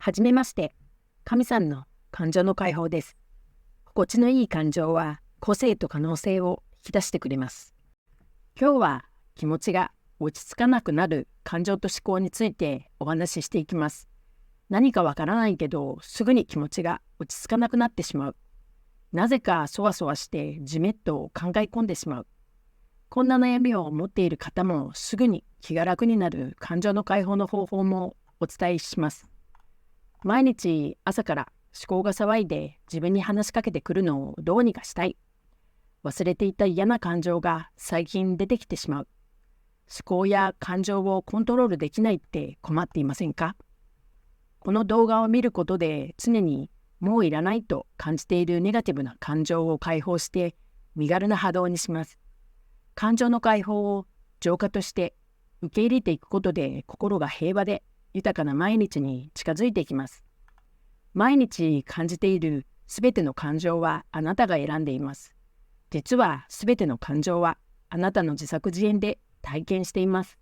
はじめまして、神さんの感情の解放です。心地のいい感情は個性と可能性を引き出してくれます。今日は気持ちが落ち着かなくなる感情と思考についてお話ししていきます。何かわからないけど、すぐに気持ちが落ち着かなくなってしまう。なぜかそわそわしてじめっと考え込んでしまう。こんな悩みを持っている方もすぐに気が楽になる感情の解放の方法もお伝えします。毎日朝から思考が騒いで自分に話しかけてくるのをどうにかしたい。忘れていた嫌な感情が最近出てきてしまう。思考や感情をコントロールできないって困っていませんか？この動画を見ることで常にもういらないと感じているネガティブな感情を解放して身軽な波動にします。感情の解放を浄化として受け入れていくことで心が平和で豊かな毎日に近づいていきます。毎日感じているすべての感情はあなたが選んでいます。実はすべての感情はあなたの自作自演で体験しています。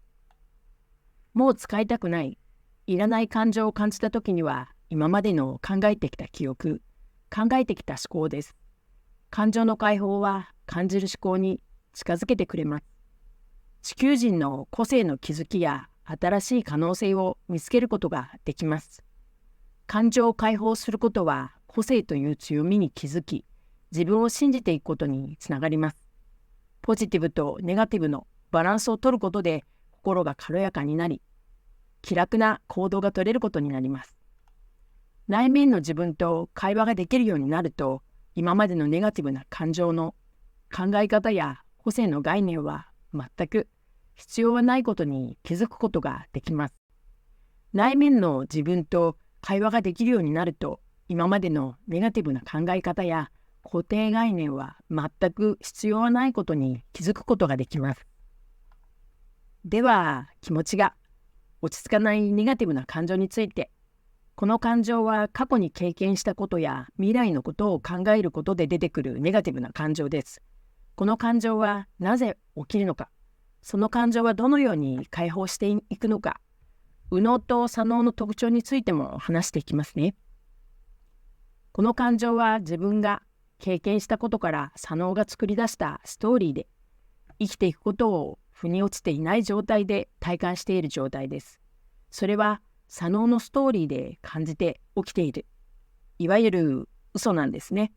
もう使いたくない、いらない感情を感じたときには今までの考えてきた記憶、考えてきた思考です。感情の解放は感じる思考に近づけてくれます。地球人の個性の気づきや新しい可能性を見つけることができます。感情を解放することは個性という強みに気づき、自分を信じていくことにつながります。ポジティブとネガティブのバランスを取ることで心が軽やかになり、気楽な行動が取れることになります。内面の自分と会話ができるようになると、今までのネガティブな感情の考え方や個性の概念は全く必要はないことに気づくことができます。内面の自分と会話ができるようになると、今までのネガティブな考え方や固定概念は全く必要はないことに気づくことができます。では、気持ちが落ち着かないネガティブな感情について、この感情は過去に経験したことや未来のことを考えることで出てくるネガティブな感情です。この感情はなぜ起きるのか、その感情はどのように解放していくのか、右脳と左脳の特徴についても話していきますね。この感情は自分が経験したことから左脳が作り出したストーリーで、生きていくことを腑に落ちていない状態で体感している状態です。それは左脳のストーリーで感じて起きている、いわゆる嘘なんですね。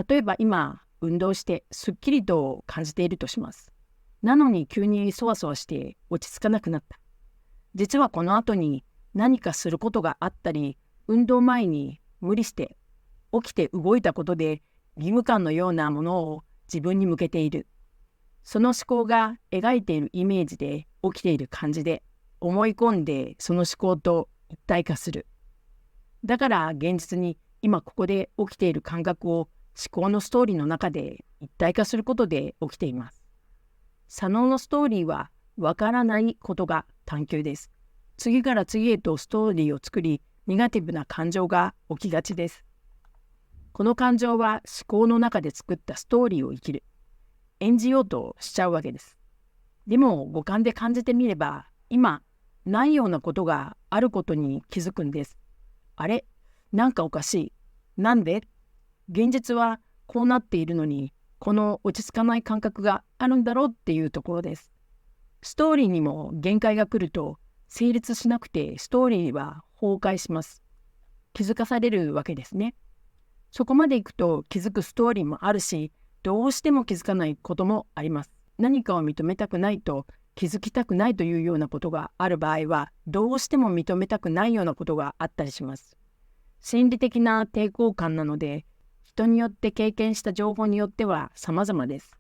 例えば今、運動してすっきりと感じているとします。なのに急にそわそわして落ち着かなくなった。実はこの後に何かすることがあったり、運動前に無理して起きて動いたことで義務感のようなものを自分に向けている。その思考が描いているイメージで起きている感じで思い込んでその思考と一体化する。だから現実に今ここで起きている感覚を思考のストーリーの中で一体化することで起きています。左脳のストーリーはわからないことが探求です。次から次へとストーリーを作り、ネガティブな感情が起きがちです。この感情は思考の中で作ったストーリーを生きる、演じようとしちゃうわけです。でも五感で感じてみれば、今ないようなことがあることに気づくんです。あれ、なんかおかしい。なんで？現実はこうなっているのに、この落ち着かない感覚があるんだろうっていうところです。ストーリーにも限界が来ると成立しなくてストーリーは崩壊します。気づかされるわけですね。そこまでいくと気づくストーリーもあるし、どうしても気づかないこともあります。何かを認めたくないと気づきたくないというようなことがある場合は、どうしても認めたくないようなことがあったりします。心理的な抵抗感なので、人によって経験した情報によっては様々です。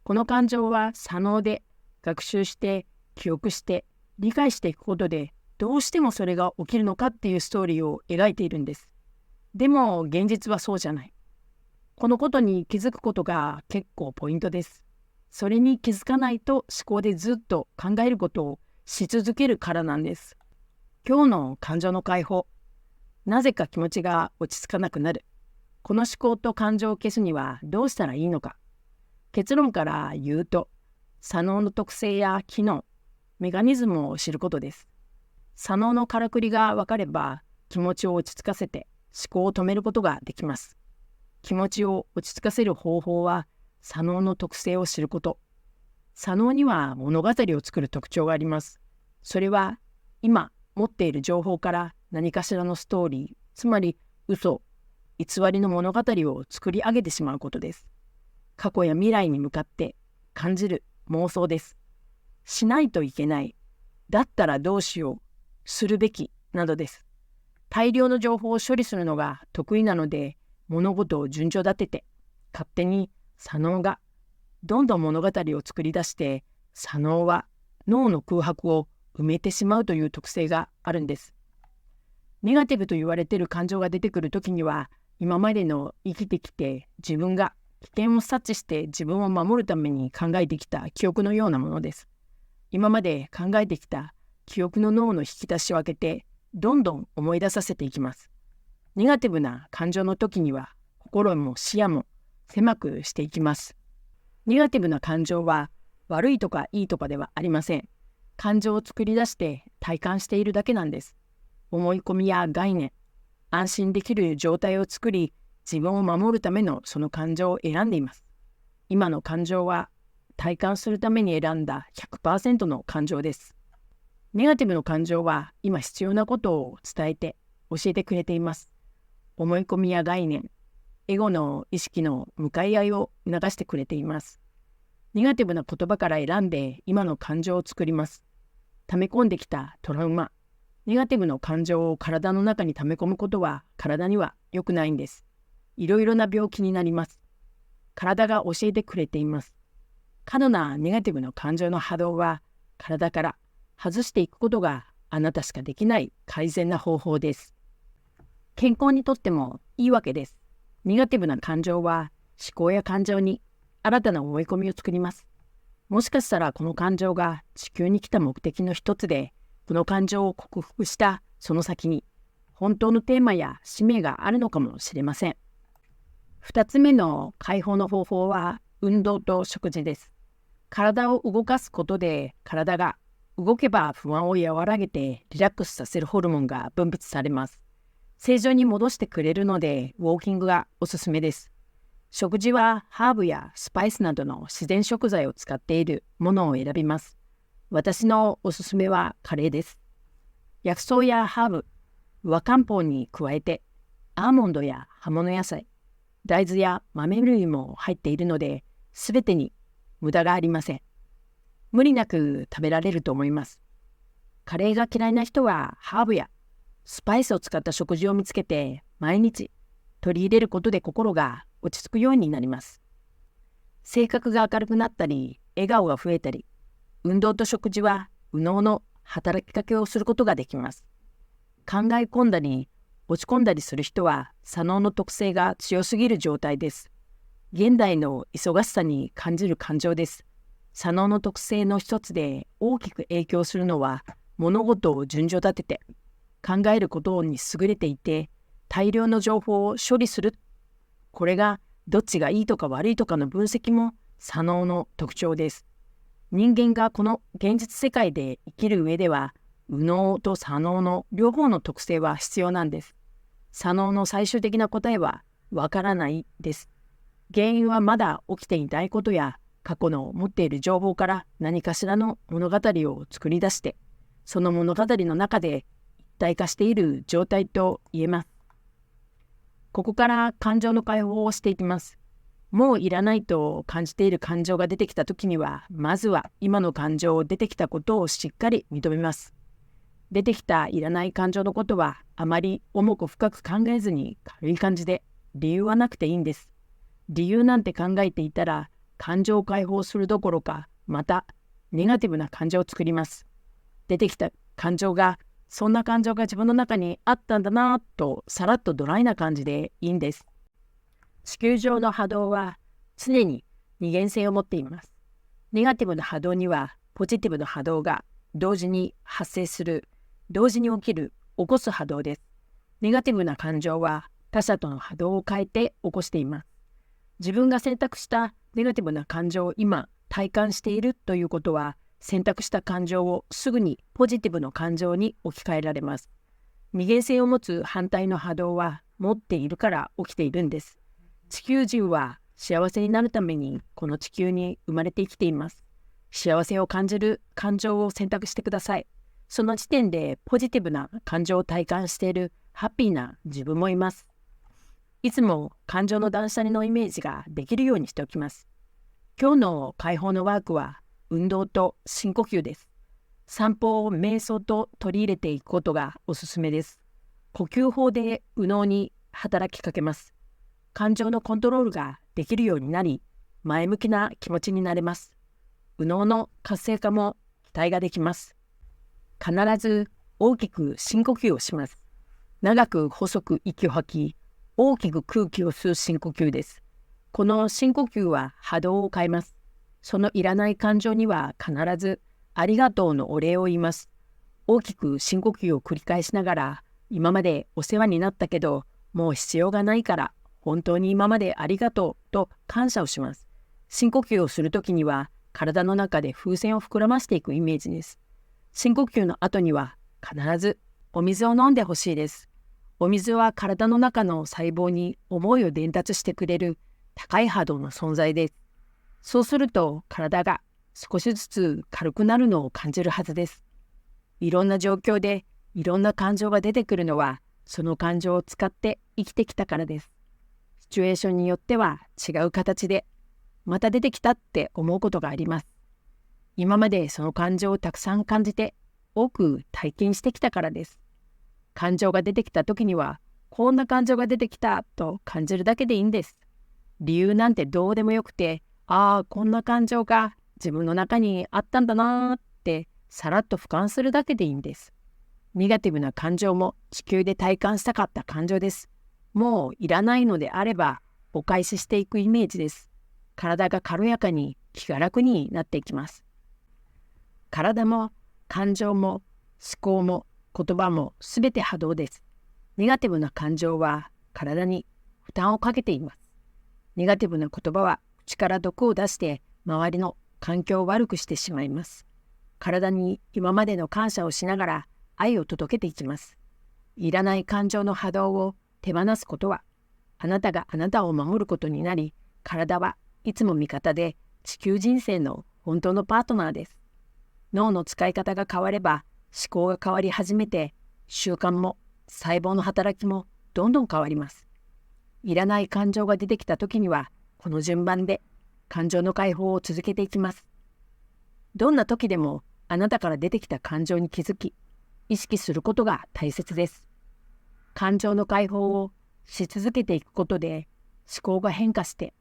この感情は左脳で学習して記憶して理解していくことで、どうしてもそれが起きるのかっていうストーリーを描いているんです。でも現実はそうじゃない。このことに気づくことが結構ポイントです。それに気づかないと思考でずっと考えることをし続けるからなんです。今日の感情の解放。なぜか気持ちが落ち着かなくなる。この思考と感情を消すにはどうしたらいいのか。結論から言うと、左脳の特性や機能、メカニズムを知ることです。左脳のからくりが分かれば、気持ちを落ち着かせて思考を止めることができます。気持ちを落ち着かせる方法は、左脳の特性を知ること。左脳には物語を作る特徴があります。それは、今持っている情報から何かしらのストーリー、つまり嘘、偽りの物語を作り上げてしまうことです。過去や未来に向かって感じる妄想です。しないといけない、だったらどうしよう、するべきなどです。大量の情報を処理するのが得意なので、物事を順序立てて、勝手に左脳がどんどん物語を作り出して、左脳は脳の空白を埋めてしまうという特性があるんです。ネガティブと言われている感情が出てくるときには、今までの生きてきて自分が危険を察知して自分を守るために考えてきた記憶のようなものです。今まで考えてきた記憶の脳の引き出しを開けて、どんどん思い出させていきます。ネガティブな感情の時には、心も視野も狭くしていきます。ネガティブな感情は悪いとかいいとかではありません。感情を作り出して体感しているだけなんです。思い込みや概念、安心できる状態を作り、自分を守るためのその感情を選んでいます。今の感情は体感するために選んだ 100% の感情です。ネガティブの感情は今必要なことを伝えて教えてくれています。思い込みや概念、エゴの意識の向かい合いを促してくれています。ネガティブな言葉から選んで今の感情を作ります。溜め込んできたトラウマ、ネガティブの感情を体の中に溜め込むことは体には良くないんです。いろいろな病気になります。体が教えてくれています。過度なネガティブの感情の波動は体から外していくことがあなたしかできない改善な方法です。健康にとってもいいわけです。ネガティブな感情は思考や感情に新たな思い込みを作ります。もしかしたらこの感情が地球に来た目的の一つで、この感情を克服したその先に本当のテーマや使命があるのかもしれません。2つ目の解放の方法は運動と食事です。体を動かすことで体が動けば不安を和らげてリラックスさせるホルモンが分泌されます。正常に戻してくれるのでウォーキングがおすすめです。食事はハーブやスパイスなどの自然食材を使っているものを選びます。私のおすすめはカレーです。薬草やハーブ、和漢方に加えてアーモンドや葉物野菜、大豆や豆類も入っているので、すべてに無駄がありません。無理なく食べられると思います。カレーが嫌いな人はハーブやスパイスを使った食事を見つけて毎日取り入れることで心が落ち着くようになります。性格が明るくなったり、笑顔が増えたり、運動と食事は右脳の働きかけをすることができます。考え込んだり落ち込んだりする人は左脳の特性が強すぎる状態です。現代の忙しさに感じる感情です。左脳の特性の一つで大きく影響するのは、物事を順序立てて考えることに優れていて、大量の情報を処理する。これがどっちがいいとか悪いとかの分析も左脳の特徴です。人間がこの現実世界で生きる上では、右脳と左脳の両方の特性は必要なんです。左脳の最終的な答えはわからないです。原因はまだ起きていないことや過去の持っている情報から何かしらの物語を作り出して、その物語の中で一体化している状態と言えます。ここから感情の解放をしていきます。もういらないと感じている感情が出てきたときには、まずは今の感情を出てきたことをしっかり認めます。出てきたいらない感情のことはあまり重く深く考えずに軽い感じで、理由はなくていいんです。理由なんて考えていたら感情を解放するどころか、またネガティブな感情を作ります。出てきた感情が、そんな感情が自分の中にあったんだなとさらっとドライな感じでいいんです。地球上の波動は常に二元性を持っています。ネガティブな波動にはポジティブな波動が同時に発生する、同時に起きる、起こす波動です。ネガティブな感情は他者との波動を変えて起こしています。自分が選択したネガティブな感情を今体感しているということは、選択した感情をすぐにポジティブの感情に置き換えられます。二元性を持つ反対の波動は持っているから起きているんです。地球人は幸せになるためにこの地球に生まれて生きています。幸せを感じる感情を選択してください。その時点でポジティブな感情を体感しているハッピーな自分もいます。いつも感情の断捨離のイメージができるようにしておきます。今日の解放のワークは運動と深呼吸です。散歩を瞑想と取り入れていくことがおすすめです。呼吸法で右脳に働きかけます。感情のコントロールができるようになり、前向きな気持ちになれます。右脳の活性化も期待ができます。必ず大きく深呼吸をします。長く細く息を吐き、大きく空気を吸う深呼吸です。この深呼吸は波動を変えます。そのいらない感情には必ずありがとうのお礼を言います。大きく深呼吸を繰り返しながら、今までお世話になったけど、もう必要がないから、本当に今までありがとうと感謝をします。深呼吸をするときには、体の中で風船を膨らましていくイメージです。深呼吸の後には必ずお水を飲んでほしいです。お水は体の中の細胞に思いを伝達してくれる高い波動の存在です。そうすると体が少しずつ軽くなるのを感じるはずです。いろんな状況でいろんな感情が出てくるのは、その感情を使って生きてきたからです。シチュエーションによっては違う形でまた出てきたって思うことがあります。今までその感情をたくさん感じて多く体験してきたからです。感情が出てきた時には、こんな感情が出てきたと感じるだけでいいんです。理由なんてどうでもよくて、ああ、こんな感情が自分の中にあったんだなーってさらっと俯瞰するだけでいいんです。ネガティブな感情も地球で体感したかった感情です。もういらないのであればお返ししていくイメージです。体が軽やかに気が楽になっていきます。体も感情も思考も言葉もすべて波動です。ネガティブな感情は体に負担をかけています。ネガティブな言葉は口から毒を出して周りの環境を悪くしてしまいます。体に今までの感謝をしながら愛を届けていきます。いらない感情の波動を手放すことは、あなたがあなたを守ることになり、体はいつも味方で地球人生の本当のパートナーです。脳の使い方が変われば思考が変わり始めて、習慣も細胞の働きもどんどん変わります。いらない感情が出てきた時には、この順番で感情の解放を続けていきます。どんな時でもあなたから出てきた感情に気づき、意識することが大切です。感情の解放をし続けていくことで、思考が変化して、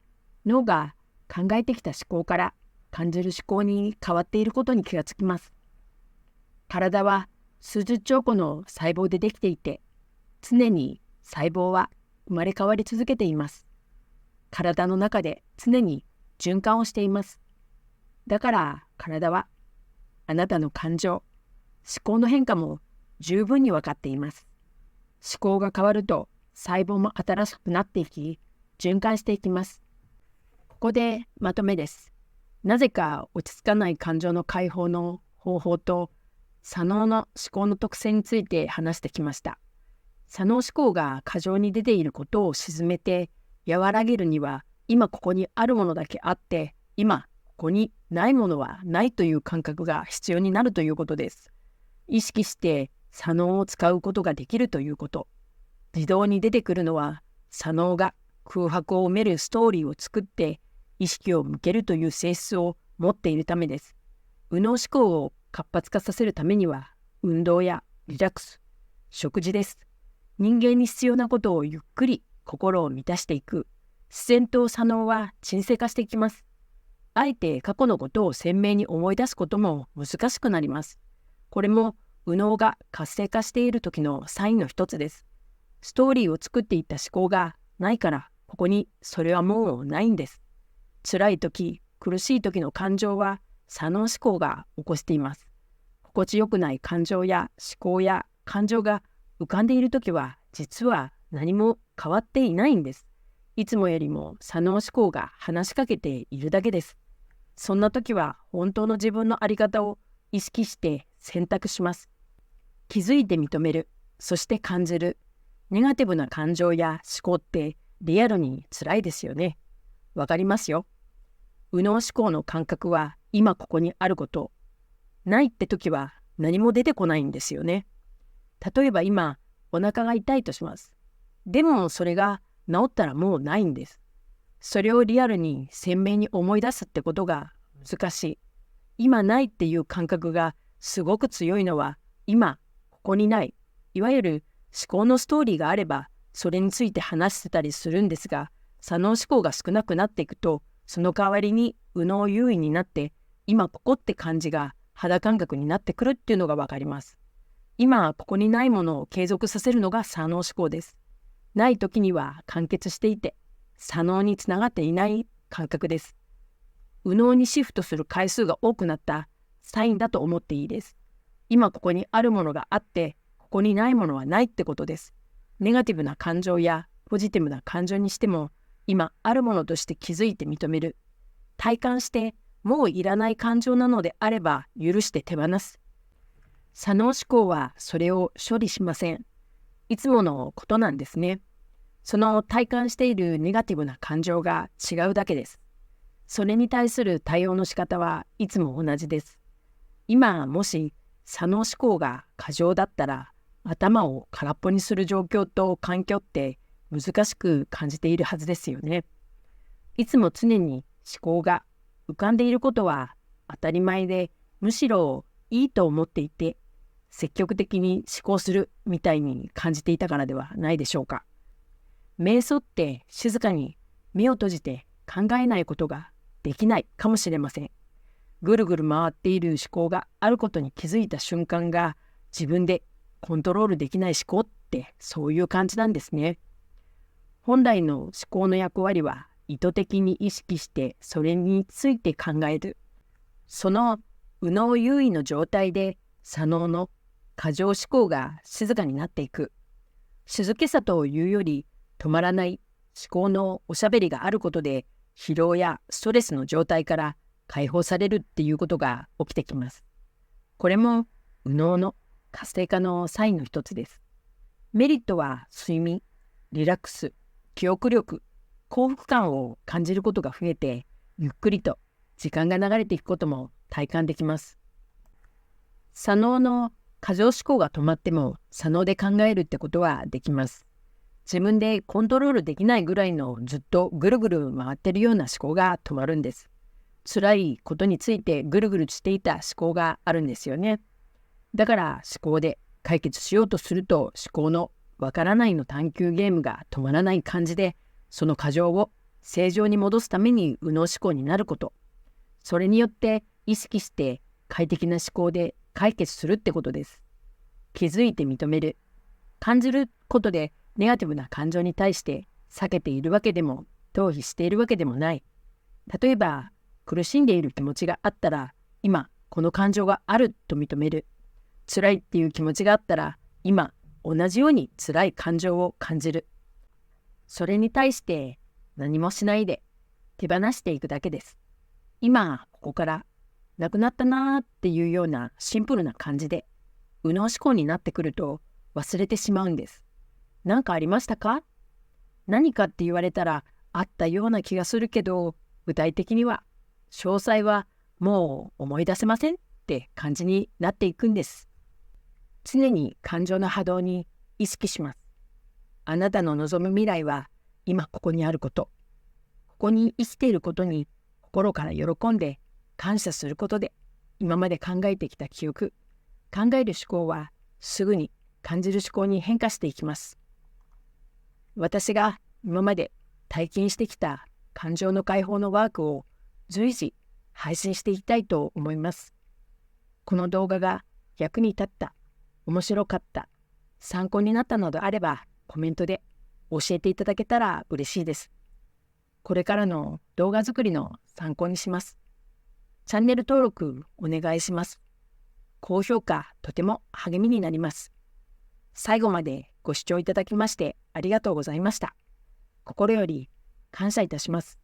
脳が考えてきた思考から感じる思考に変わっていることに気がつきます。体は数十兆個の細胞でできていて、常に細胞は生まれ変わり続けています。体の中で常に循環をしています。だから体はあなたの感情、思考の変化も十分に分かっています。思考が変わると細胞も新しくなっていき、循環していきます。ここでまとめです。なぜか落ち着かない感情の解放の方法と、左脳の思考の特性について話してきました。左脳思考が過剰に出ていることを鎮めて和らげるには、今ここにあるものだけあって、今ここにないものはないという感覚が必要になるということです。意識して左脳を使うことができるということ。自動に出てくるのは、左脳が空白を埋めるストーリーを作って意識を向けるという性質を持っているためです。右脳思考を活発化させるためには、運動やリラックス、食事です。人間に必要なことをゆっくり心を満たしていく。自然と左脳は沈静化していきます。あえて過去のことを鮮明に思い出すことも難しくなります。これも右脳が活性化している時のサインの一つです。ストーリーを作っていった思考がないから、ここにそれはもうないんです。辛い時、苦しい時の感情は左脳思考が起こしています。心地よくない感情や思考や感情が浮かんでいる時は、実は何も変わっていないんです。いつもよりも左脳思考が話しかけているだけです。そんな時は本当の自分の在り方を意識して選択します。気づいて認める。そして感じるネガティブな感情や思考ってリアルに辛いですよね。わかりますよ。右脳思考の感覚は今ここにあること。ないって時は何も出てこないんですよね。例えば今、お腹が痛いとします。でもそれが治ったらもうないんです。それをリアルに鮮明に思い出すってことが難しい。今ないっていう感覚がすごく強いのは今ここにない。いわゆる思考のストーリーがあればそれについて話してたりするんですが、左脳思考が少なくなっていくとその代わりに右脳優位になって今ここって感じが肌感覚になってくるっていうのがわかります。今ここにないものを継続させるのが左脳思考です。ない時には完結していて左脳につながっていない感覚です。右脳にシフトする回数が多くなったサインだと思っていいです。今ここにあるものがあってここにないものはないってことです。ネガティブな感情やポジティブな感情にしても今あるものとして気づいて認める。体感してもういらない感情なのであれば許して手放す。左脳思考はそれを処理しません。いつものことなんですね。その体感しているネガティブな感情が違うだけです。それに対する対応の仕方はいつも同じです。今もし左脳思考が過剰だったら頭を空っぽにする状況と環境って難しく感じているはずですよね。いつも常に思考が浮かんでいることは当たり前でむしろいいと思っていて積極的に思考するみたいに感じていたからではないでしょうか。瞑想って静かに目を閉じて考えないことができないかもしれません。ぐるぐる回っている思考があることに気づいた瞬間が自分でコントロールできない思考ってそういう感じなんですね。本来の思考の役割は意図的に意識してそれについて考える。その右脳優位の状態で左脳の過剰思考が静かになっていく。静けさというより止まらない思考のおしゃべりがあることで疲労やストレスの状態から解放されるっていうことが起きてきます。これも右脳の活性化のサインの一つです。メリットは睡眠、リラックス、記憶力、幸福感を感じることが増えて、ゆっくりと時間が流れていくことも体感できます。左脳の過剰思考が止まっても左脳で考えるってことはできます。自分でコントロールできないぐらいのずっとぐるぐる回ってるような思考が止まるんです。辛いことについてぐるぐるしていた思考があるんですよね。だから思考で解決しようとすると思考のわからないの探求ゲームが止まらない感じでその過剰を正常に戻すために右脳思考になること。それによって意識して快適な思考で解決するってことです。気づいて認める。感じることでネガティブな感情に対して避けているわけでも逃避しているわけでもない。例えば苦しんでいる気持ちがあったら今この感情があると認める。辛いっていう気持ちがあったら今同じように辛い感情を感じる。それに対して何もしないで手放していくだけです。今ここからなくなったなーっていうようなシンプルな感じで右脳思考になってくると忘れてしまうんです。何かありましたか？何かって言われたらあったような気がするけど具体的には詳細はもう思い出せませんって感じになっていくんです。常に感情の波動に意識します。あなたの望む未来は今ここにあること。ここに生きていることに心から喜んで感謝することで今まで考えてきた記憶、考える思考はすぐに感じる思考に変化していきます。私が今まで体験してきた感情の解放のワークを随時配信していきたいと思います。この動画が役に立った、面白かった、参考になったのであればコメントで教えていただけたら嬉しいです。これからの動画作りの参考にします。チャンネル登録お願いします。高評価とても励みになります。最後までご視聴いただきましてありがとうございました。心より感謝いたします。